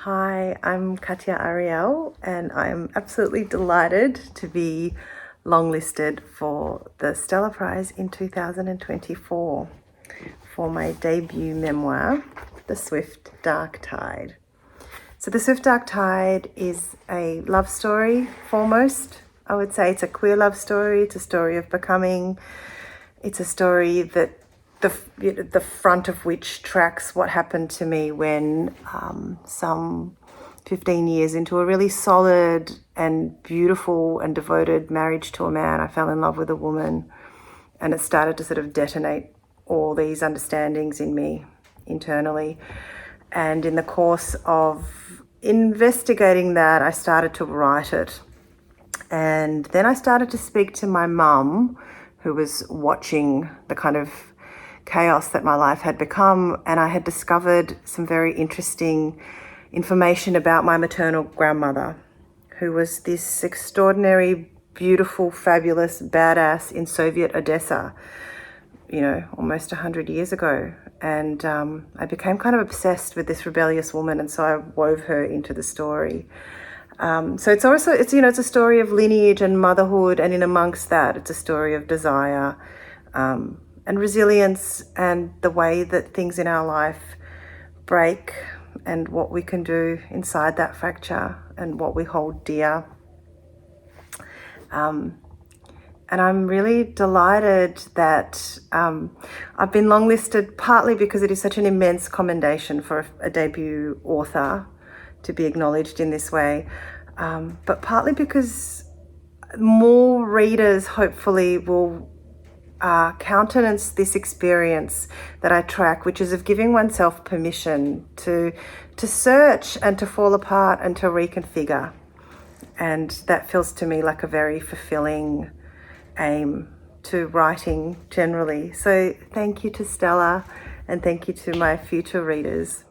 Hi, I'm Katia Ariel, and I'm absolutely delighted to be longlisted for the Stella Prize in 2024 for my debut memoir, The Swift Dark Tide. So The Swift Dark Tide is a love story foremost. I would say it's a queer love story. It's a story of becoming. It's a story that the front of which tracks what happened to me when some 15 years into a really solid and beautiful and devoted marriage to a man, I fell in love with a woman, and it started to sort of detonate all these understandings in me internally. And in the course of investigating that, I started to write it. And then I started to speak to my mum, who was watching the kind of chaos that my life had become. And I had discovered some very interesting information about my maternal grandmother, who was this extraordinary, beautiful, fabulous, badass in Soviet Odesa, almost 100 years ago. And I became kind of obsessed with this rebellious woman. And so I wove her into the story. So it's a story of lineage and motherhood, and in amongst that, it's a story of desire and resilience, and the way that things in our life break, and what we can do inside that fracture, and what we hold dear. And I'm really delighted that I've been longlisted, partly because it is such an immense commendation for a debut author to be acknowledged in this way, but partly because more readers hopefully will countenance this experience that I track, which is of giving oneself permission to search and to fall apart and to reconfigure. And that feels to me like a very fulfilling aim to writing generally. So thank you to Stella, and thank you to my future readers.